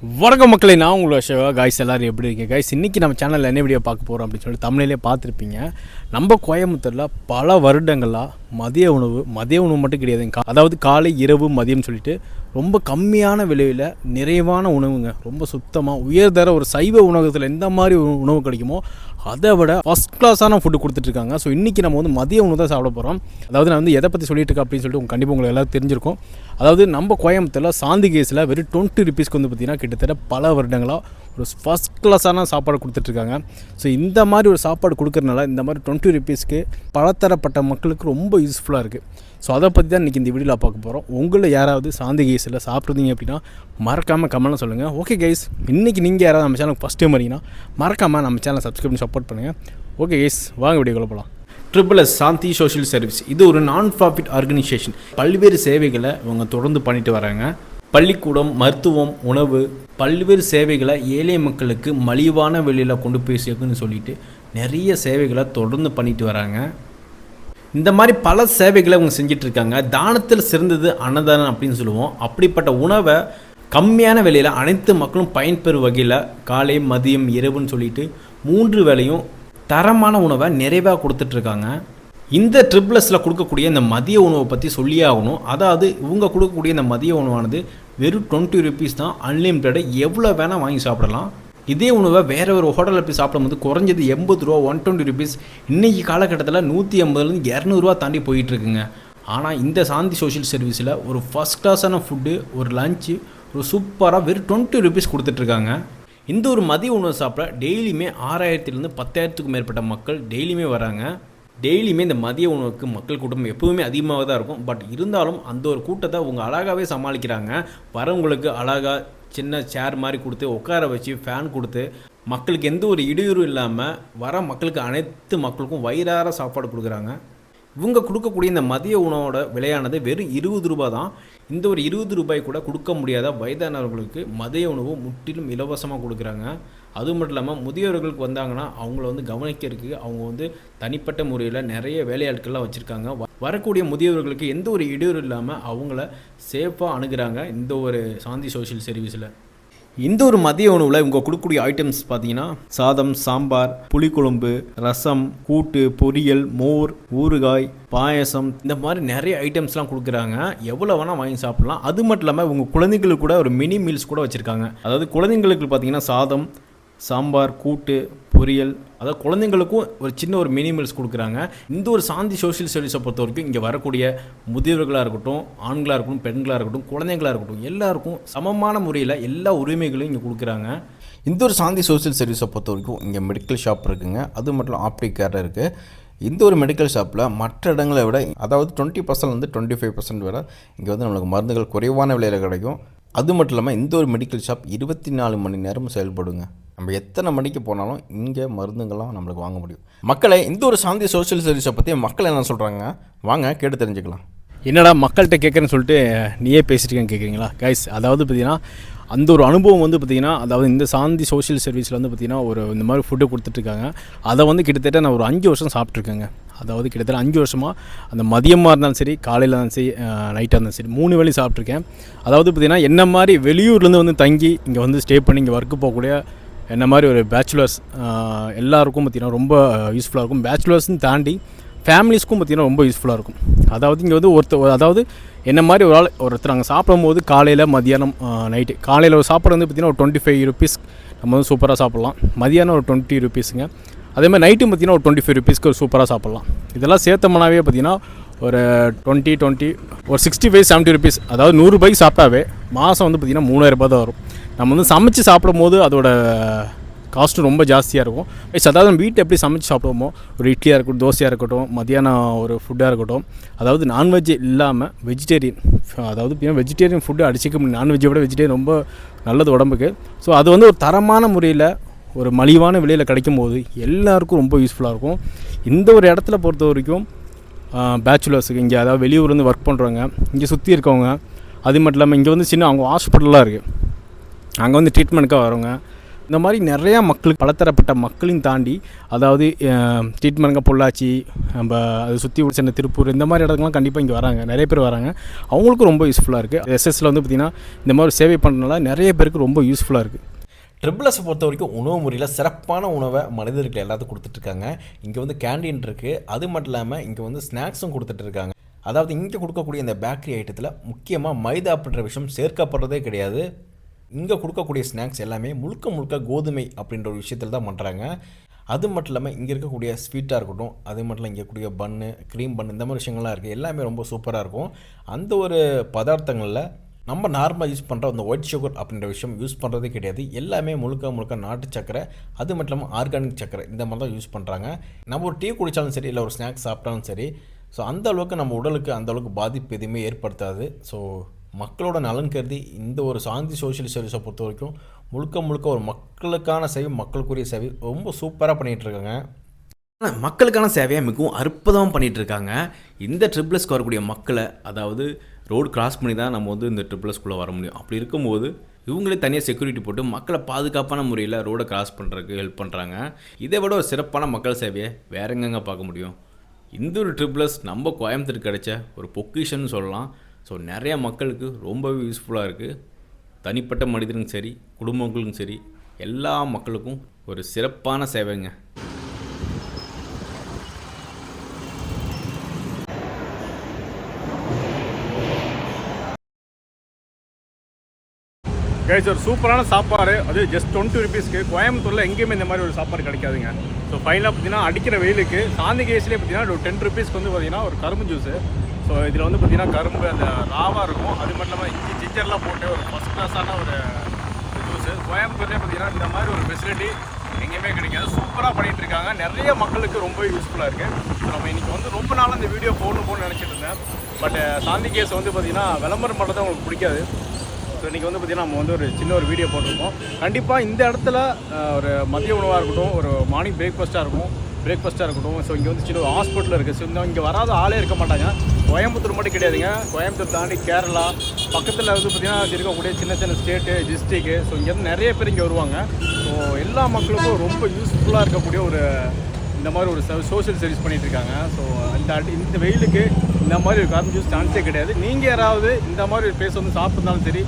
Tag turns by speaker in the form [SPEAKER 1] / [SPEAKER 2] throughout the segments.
[SPEAKER 1] வணக்கம் மக்களே, நான் உங்களோட ஷோவா காய்ஸ். எல்லோரும் எப்படி இருக்கீங்க காய்ஸ்? இன்றைக்கி நம்ம சேனலில் என்ன வீடியோ பார்க்க போகிறோம் அப்படின்னு சொல்லிட்டு தமிழ்லேயே பார்த்துருப்பீங்க. நம்ம கோயம்புத்தூரில் பல வருடங்களாக மதிய உணவு மட்டும் கிடையாதுங்க. அதாவது காலை இரவு மதியம் சொல்லிட்டு ரொம்ப கம்மியான விலையில் நிறைவான உணவுங்க. ரொம்ப சுத்தமாக உயர்தர ஒரு சைவ உணவகத்தில் எந்த மாதிரி உணவு கிடைக்குமோ அதை விட ஃபஸ்ட் கிளாஸான ஃபுட்டு கொடுத்துட்ருக்காங்க. ஸோ இன்றைக்கி நம்ம வந்து மதிய உணவு தான் சாப்பிட போகிறோம். அதாவது நான் வந்து எதை பற்றி சொல்லிட்டு இருக்கேன் அப்படின்னு சொல்லிட்டு கண்டிப்பாக உங்களுக்கு எல்லோரும் தெரிஞ்சிருக்கும். அதாவது நம்ம கோயம்புத்தூரில் சாந்தி கேஸில் வெறும் 20 ருபீஸ்க்கு வந்து பார்த்திங்கன்னா கிட்டத்தட்ட பல வருடங்களாக ஒரு ஃபஸ்ட் கிளாஸான சாப்பாடு கொடுத்துட்ருக்காங்க. ஸோ இந்த மாதிரி ஒரு சாப்பாடு கொடுக்குறதுனால இந்த மாதிரி 20 ருபீஸ்க்கு பலதரப்பட்ட மக்களுக்கு ரொம்ப யூஸ்ஃபுல்லாக இருக்குது. ஸோ அதை பற்றி தான் இன்றைக்கி இந்த வீடியோவில் பார்க்க போகிறோம். உங்களில் யாராவது சாந்தி கேஸில் சாப்பிட்றீங்க அப்படின்னா மறக்காமல் கமெண்ட்டில் சொல்லுங்கள். ஓகே கைஸ், இன்றைக்கி நீங்கள் யாராவது நம்ம சேனலுக்கு ஃபஸ்ட் டைம் வரீங்கன்னா மறக்காமல் நம்ம சேனலை சப்ஸ்கிரைப் பண்ணி சப்போர்ட் பண்ணுங்கள். ஓகே கைஸ், வாங்க வீடியோக்குள்ள போகலாம். ட்ரிபிள்எஸ் சாந்தி சோஷியல் சர்வீஸ் இது ஒரு நான் ப்ராஃபிட் ஆர்கனைசேஷன். பல்வேறு சேவைகளை இவங்க தொடர்ந்து பண்ணிட்டு வராங்க. பள்ளிக்கூடம், மருத்துவம், உணவு, பல்வேறு சேவைகளை ஏழை மக்களுக்கு மலிவான விலையில் கொண்டு போய் சேர்க்குன்னு சொல்லிட்டு நிறைய சேவைகளை தொடர்ந்து பண்ணிட்டு வராங்க. இந்த மாதிரி பல சேவைகளை அவங்க செஞ்சிட்ருக்காங்க. தானத்தில் சிறந்தது அன்னதானம் அப்படின்னு சொல்லுவோம். அப்படிப்பட்ட உணவை கம்மியான விலையில் அனைத்து மக்களும் பயன்பெறும் வகையில் காலை மதியம் இரவுன்னு சொல்லிட்டு 3 வேளையும் தரமான உணவை நிறைவாக கொடுத்துட்ருக்காங்க. இந்த ட்ரிபிள்எஸில் கொடுக்கக்கூடிய இந்த மதிய உணவை பற்றி சொல்லியே ஆகணும். அதாவது இவங்க கொடுக்கக்கூடிய இந்த மதிய உணவானது வெறும் 20 ருபீஸ் தான். அன்லிமிட்டடு எவ்வளோ வேணால் வாங்கி சாப்பிடலாம். இதே உணவை வேறு ஒரு ஹோட்டலில் போய் சாப்பிடும்போது குறைஞ்சது 80 ரூபா, 120 ருபீஸ், இன்றைக்கி காலகட்டத்தில் 180லேருந்து 200 தாண்டி போயிட்டுருக்குங்க. ஆனால் இந்த சாந்தி சோஷியல் சர்வீஸில் ஒரு ஃபஸ்ட் கிளாஸான ஃபுட்டு, ஒரு லஞ்சு, ஒரு சூப்பராக வெறும் 20 ருபீஸ் கொடுத்துட்ருக்காங்க. இந்த ஒரு மதிய உணவு சாப்பிட டெய்லியுமே 6000லேருந்து 10,000த்துக்கும் மேற்பட்ட மக்கள் டெய்லியுமே வராங்க. டெய்லியுமே இந்த மதிய உணவுக்கு மக்கள் கூட்டம் எப்போவுமே அதிகமாக தான் இருக்கும். பட் இருந்தாலும் அந்த ஒரு கூட்டத்தை அவங்க அழகாகவே சமாளிக்கிறாங்க. வரவங்களுக்கு அழகாக சின்ன சேர் மாதிரி கொடுத்து உட்கார வச்சு ஃபேன் கொடுத்து மக்களுக்கு எந்த ஒரு இடையூறும் இல்லாமல் வர மக்களுக்கு அனைத்து மக்களுக்கும் வயிறார சாப்பாடு கொடுக்குறாங்க. இவங்க கொடுக்கக்கூடிய இந்த மதிய உணவோட விலையானது வெறும் 20 ரூபா தான். இந்த ஒரு 20 ரூபாய் கூட கொடுக்க முடியாத வயதானவர்களுக்கு மதிய உணவு முற்றிலும் இலவசமாக கொடுக்குறாங்க. அது மட்டும் இல்லாமல் முதியோர்களுக்கு வந்தாங்கன்னா அவங்கள வந்து கவனிக்கிறதுக்கு அவங்க வந்து தனிப்பட்ட முறையில் நிறைய வேலையாட்கள்லாம் வச்சுருக்காங்க. வரக்கூடிய முதியோர்களுக்கு எந்த ஒரு இடையூறு இல்லாமல் அவங்கள சேஃபாக அணுகிறாங்க இந்த ஒரு சாந்தி சோஷியல் சர்வீஸில். இந்த ஒரு மதிய உணவில் இவங்க கொடுக்கக்கூடிய ஐட்டம்ஸ் பார்த்தீங்கன்னா சாதம், சாம்பார், புளிக்குழம்பு, ரசம், கூட்டு, பொரியல், மோர், ஊறுகாய், பாயசம், இந்த மாதிரி நிறைய ஐட்டம்ஸ்லாம் கொடுக்குறாங்க. எவ்வளோ வேணால் வாங்கி சாப்பிட்லாம். அது மட்டும் இல்லாமல் இவங்க குழந்தைங்களுக்கு கூட ஒரு மினி மீல்ஸ் கூட வச்சுருக்காங்க. அதாவது குழந்தைங்களுக்கு பார்த்தீங்கன்னா சாதம், சாம்பார், கூட்டு, பொரியல், அதாவது குழந்தைங்களுக்கும் ஒரு சின்ன ஒரு மினி மீல்ஸ் கொடுக்குறாங்க. இந்த ஒரு சாந்தி சோஷியல் சர்வீஸை பொறுத்த வரைக்கும் இங்கே வரக்கூடிய முதியவர்களாக இருக்கட்டும், ஆண்களாக இருக்கட்டும், பெண்களாக இருக்கட்டும், குழந்தைங்களாக இருக்கட்டும், எல்லாருக்கும் சமமான முறையில் எல்லா உரிமைகளையும் இங்கே கொடுக்குறாங்க. இந்த ஒரு சாந்தி சோஷியல் சர்வீஸை பொறுத்த வரைக்கும் இங்கே மெடிக்கல் ஷாப் இருக்குங்க. அது மட்டும் ஆப்டிக் கேர் இருக்குது. இந்த ஒரு மெடிக்கல் ஷாப்பில் மற்ற இடங்களை விட, அதாவது 20% 25% விட இங்கே வந்து நம்மளுக்கு மருந்துகள் குறைவான விலையில் கிடைக்கும். அது மட்டும் இல்லாமல் இந்த ஒரு மெடிக்கல் ஷாப் 24 மணி நேரமும் செயல்படுங்க. நம்ம எத்தனை மணிக்கு போனாலும் இங்கே மருந்துங்கள்லாம் நம்மளுக்கு வாங்க முடியும். மக்களை இந்த ஒரு சாந்தி சோஷியல் சர்வீஸை பற்றி மக்கள் என்ன சொல்கிறாங்க வாங்க கேட்டு தெரிஞ்சுக்கலாம். என்னடா மக்கள்கிட்ட கேட்குறேன்னு சொல்லிட்டு நீயே பேசிட்டுருக்கேன்னு கேட்குறீங்களா கைஸ்? அதாவது பார்த்திங்கன்னா அந்த ஒரு அனுபவம் வந்து பார்த்திங்கன்னா, அதாவது இந்த சாந்தி சோஷியல் சர்வீஸில் வந்து பார்த்திங்கன்னா ஒரு இந்த மாதிரி ஃபுட்டு கொடுத்துட்ருக்காங்க. அதை வந்து கிட்டத்தட்ட நான் ஒரு 5 வருஷம் சாப்பிட்ருக்கேங்க. அதாவது கிட்டத்தட்ட 5 வருஷமாக அந்த மதியமாக இருந்தாலும் சரி, காலையில் இருந்தாலும் சரி, நைட்டாக இருந்தாலும் சரி, 3 வேளையும் சாப்பிட்ருக்கேன். அதாவது பார்த்திங்கன்னா என்ன மாதிரி வெளியூர்லேருந்து வந்து தங்கி இங்கே வந்து ஸ்டே பண்ணி இங்கே ஒர்க்கு போகக்கூடிய என்ன மாதிரி ஒரு பேச்சுலர்ஸ் எல்லாருக்கும் பார்த்திங்கன்னா ரொம்ப யூஸ்ஃபுல்லாக இருக்கும். பேச்சுலர்ஸ்னு தாண்டி ஃபேமிலிஸ்க்கும் பார்த்திங்கன்னா ரொம்ப யூஸ்ஃபுல்லாக இருக்கும். அதாவது இங்கே வந்து அதாவது என்ன மாதிரி ஒருத்தர் அங்கே சாப்பிடும்போது காலையில், மதியானம், நைட்டு. காலையில் ஒரு சாப்பாடு வந்து பார்த்திங்கன்னா ஒரு 25 ருபீஸ் நம்ம வந்து சூப்பராக சாப்பிட்லாம். மதியானம் ஒரு 20 ருபீஸுங்க. அதேமாதிரி நைட்டும் பார்த்திங்கன்னா ஒரு 25 ருபீஸ்க்கு ஒரு சூப்பராக சாப்பிட்லாம். இதெல்லாம் சேர்த்தோம்னாவே பார்த்திங்கன்னா ஒரு 20 ஒரு 65 70 ருபீஸ், அதாவது 100 ரூபாய்க்கு சாப்பிட்டாவே மாதம் வந்து பார்த்திங்கன்னா 3000 ரூபாய் தான் வரும். நம்ம வந்து சமைச்சு சாப்பிடும் போது அதோட காஸ்ட்டு ரொம்ப ஜாஸ்தியாக இருக்கும். அதாவது நம்ம வீட்டை எப்படி சமைச்சு சாப்பிடுவோமோ, ஒரு இட்லியாக இருக்கட்டும், தோசையாக இருக்கட்டும், மதியானம் ஒரு ஃபுட்டாக இருக்கட்டும், அதாவது நான்வெஜ் இல்லாமல் வெஜிடேரியன், அதாவது வெஜிடேரியன் ஃபுட்டு அடிச்சிக்க முடியும். நான்வெஜ்ஜை விட வெஜிடேரியன் ரொம்ப நல்லது உடம்புக்கு. ஸோ அது வந்து ஒரு தரமான முறையில் ஒரு மலிவான விலையில் கிடைக்கும் போது எல்லாருக்கும் ரொம்ப யூஸ்ஃபுல்லாக இருக்கும். இந்த ஒரு இடத்துல பொறுத்த வரைக்கும் பேச்சுலர்ஸுக்கு இங்கே, அதாவது வெளியூர்லேருந்து ஒர்க் பண்ணுறவங்க, இங்கே சுற்றி இருக்கவங்க, அது மட்டும் இல்லாமல் இங்கே வந்து சின்ன அவங்க ஹாஸ்பிட்டல்லாம் இருக்குது, அங்கே வந்து ட்ரீட்மெண்ட்டுக்காக வரவங்க, இந்த மாதிரி நிறையா மக்களுக்கு பலதரப்பட்ட மக்களையும் தாண்டி, அதாவது ட்ரீட்மெண்ட்டுங்க பொள்ளாச்சி, நம்ம அதை சுற்றி சின்ன திருப்பூர், இந்த மாதிரி இடத்துக்குலாம் கண்டிப்பாக இங்கே வராங்க, நிறைய பேர் வராங்க. அவங்களுக்கும் ரொம்ப யூஸ்ஃபுல்லாக இருக்குது. எஸ்எஸ்சில் வந்து பார்த்திங்கன்னா இந்த மாதிரி சேவை பண்ணுறதுனால நிறைய பேருக்கு ரொம்ப யூஸ்ஃபுல்லாக இருக்குது.
[SPEAKER 2] ட்ரிபிள்எஸை பொறுத்த வரைக்கும் உணவு முறையில் சிறப்பான உணவை மனிதர்கள் எல்லாத்துக்கும் கொடுத்துட்ருக்காங்க. இங்கே வந்து கேண்டீன் இருக்குது. அது மட்டும் இல்லாமல் இங்கே வந்து ஸ்நாக்ஸும் கொடுத்துட்ருக்காங்க. அதாவது இங்கே கொடுக்கக்கூடிய இந்த பேக்கரி ஐட்டத்தில் முக்கியமாக மைதா அப்படின்ற விஷயம் சேர்க்கப்படுறதே கிடையாது. இங்கே கொடுக்கக்கூடிய ஸ்நாக்ஸ் எல்லாமே முழுக்க கோதுமை அப்படின்ற ஒரு விஷயத்தில் தான் பண்ணுறாங்க. அது மட்டும் இல்லாமல் இங்கே இருக்கக்கூடிய ஸ்வீட்டாக இருக்கட்டும், அது மட்டும் இங்கே இருக்கக்கூடிய பன்னு, க்ரீம் பன், இந்த மாதிரி விஷயங்கள்லாம் இருக்குது. எல்லாமே ரொம்ப சூப்பராக இருக்கும். அந்த ஒரு பதார்த்தங்களில் நம்ம நார்மலாக யூஸ் பண்ணுற அந்த ஒயிட் சுகர் அப்படின்ற விஷயம் யூஸ் பண்ணுறதே கிடையாது. எல்லாமே முழுக்க நாட்டு சக்கரை, அது மட்டும் இல்லாமல் ஆர்கானிக் சக்கரை, இந்த மாதிரி தான் யூஸ் பண்ணுறாங்க. நம்ம ஒரு டீ குடித்தாலும் சரி, இல்லை ஒரு ஸ்நாக்ஸ் சாப்பிட்டாலும் சரி, ஸோ அந்த அளவுக்கு நம்ம உடலுக்கு அந்தளவுக்கு பாதிப்பு எதுவுமே ஏற்படுத்தாது. ஸோ மக்களோட நலன் கருதி இந்த ஒரு சாந்தி சோஷியல் சர்வீஸை பொறுத்த வரைக்கும் முழுக்க ஒரு மக்களுக்கான சேவை, மக்களுக்குரிய சேவை ரொம்ப சூப்பராக பண்ணிகிட்ருக்காங்க. மக்களுக்கான சேவையை மிகவும் அற்புதமாக பண்ணிகிட்ருக்காங்க. இந்த ட்ரிபிள்எஸ்க்கு வரக்கூடிய மக்களை, அதாவது ரோடு கிராஸ் பண்ணி தான் நம்ம வந்து இந்த ட்ரிபிள்எஸ்குள்ளே வர முடியும். அப்படி இருக்கும்போது இவங்களே தனியாக செக்யூரிட்டி போட்டு மக்களை பாதுகாப்பான முறையில் ரோடை கிராஸ் பண்ணுறதுக்கு ஹெல்ப் பண்ணுறாங்க. இதை விட ஒரு சிறப்பான மக்கள் சேவையை வேற எங்கெங்க பார்க்க முடியும்? இந்த ஒரு ட்ரிபிள்எஸ் நம்ம கோயம்புத்தூர் கிடைச்ச ஒரு பொக்கிஷன்னு சொல்லலாம். ஸோ நிறையா மக்களுக்கு ரொம்பவே யூஸ்ஃபுல்லாக இருக்குது. தனிப்பட்ட மனிதனுக்கும் சரி, குடும்பங்களுக்கும் சரி, எல்லா மக்களுக்கும் ஒரு சிறப்பான சேவைங்க.
[SPEAKER 1] கைஸ், ஒரு சூப்பரான சாப்பாடு, அது ஜஸ்ட் 20 ருபீஸ்க்கு. கோயம்புத்தூரில் எங்கேயுமே இந்த மாதிரி ஒரு சாப்பாடு கிடைக்காதுங்க. ஸோ ஃபைனலாக பார்த்தீங்கன்னா அடிக்கிற வெயிலுக்கு சாந்தி கேஸ்லேயே பார்த்தீங்கன்னா ஒரு 10 ருபீஸ்க்கு வந்து பார்த்தீங்கன்னா ஒரு கரும்பு ஜூஸு. ஸோ இதில் வந்து பார்த்தீங்கன்னா கரும்பு அந்த ராவாக இருக்கும், அது மட்டும் இல்லாமல் இஞ்சி ஜிஞ்சர்லாம் போட்டு ஒரு ஃபஸ்ட் கிளாஸான ஒரு ஜூஸு. கோயம்புத்தூர்லேயே பார்த்தீங்கன்னா இந்த மாதிரி ஒரு ஃபெசிலிட்டி எங்கேயுமே கிடைக்காது. சூப்பராக பண்ணிகிட்டு இருக்காங்க. நிறைய மக்களுக்கு ரொம்ப யூஸ்ஃபுல்லாக இருக்குது. ஸோ நம்ம இன்றைக்கி வந்து ரொம்ப நாள் இந்த வீடியோ போகணும்னு நினச்சிட்டு இருந்தேன். பட் சாந்தி கேஸ் வந்து பார்த்திங்கன்னா விளம்பரம் பண்ணுறது உங்களுக்கு பிடிக்காது. ஸோ இன்றைக்கி வந்து பார்த்திங்கன்னா நம்ம வந்து ஒரு சின்ன ஒரு வீடியோ போட்டிருக்கோம். கண்டிப்பாக இந்த இடத்துல ஒரு மதிய உணவாக இருக்கட்டும், ஒரு மார்னிங் பிரேக்ஃபாஸ்ட்டாக இருக்கட்டும். ஸோ இங்கே வந்து சின்ன ஹாஸ்பிட்டல் இருக்குது. ஸோ இங்கே வராத ஆளே இருக்க மாட்டாங்க. கோயம்புத்தூர் மட்டும் கிடையாதுங்க, கோயம்புத்தூர் தாண்டி கேரளா பக்கத்தில் வந்து பார்த்திங்கன்னா இருக்கக்கூடிய சின்ன ஸ்டேட்டு, டிஸ்ட்ரிக்கு, ஸோ இங்கேருந்து நிறைய பேர் இங்கே வருவாங்க. ஸோ எல்லா மக்களுக்கும் ரொம்ப யூஸ்ஃபுல்லாக இருக்கக்கூடிய ஒரு இந்த மாதிரி ஒரு சோஷியல் சர்வீஸ் பண்ணிகிட்டு இருக்காங்க. ஸோ இந்த வெயிலுக்கு இந்த மாதிரி ஒரு கரும்பு ஜூஸ் சான்ஸே கிடையாது. நீங்கள் யாராவது இந்த மாதிரி ஒரு பிளேஸ் வந்து சாப்பிட்ருந்தாலும் சரி,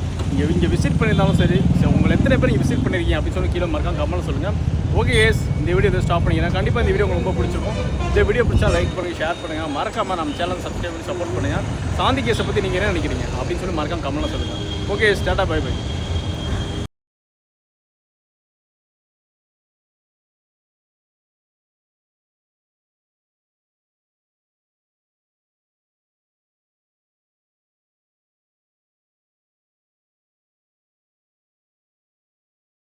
[SPEAKER 1] இங்கே விசிட் பண்ணியிருந்தாலும் சரி, ஸோ உங்களை எத்தனை பேர் இங்கே விசிட் பண்ணியிருக்கீங்க அப்படின்னு சொல்லி கீழே மறக்காம கமெண்ட்ல சொல்லுங்கள். ஓகே எஸ், இந்த வீடியோ இதை ஸ்டாப் பண்ணிக்கிறேன். கண்டிப்பாக இந்த வீடியோ உங்களுக்கு ரொம்ப பிடிச்சிருக்கும். இந்த வீடியோ பிடிச்சா லைக் பண்ணுங்கள், ஷேர் பண்ணுங்கள், மறக்காமல் நம்ம சேனல் சப்ஸ்கிரைப் பண்ணி சப்போர்ட் பண்ணுங்கள். சாந்தி கேஸை பற்றி நீங்கள் என்ன நினைக்கிறீங்க அப்படின்னு சொல்லி மறக்காம கமெண்ட்ல சொல்லுங்கள். Okay, tata, bye by.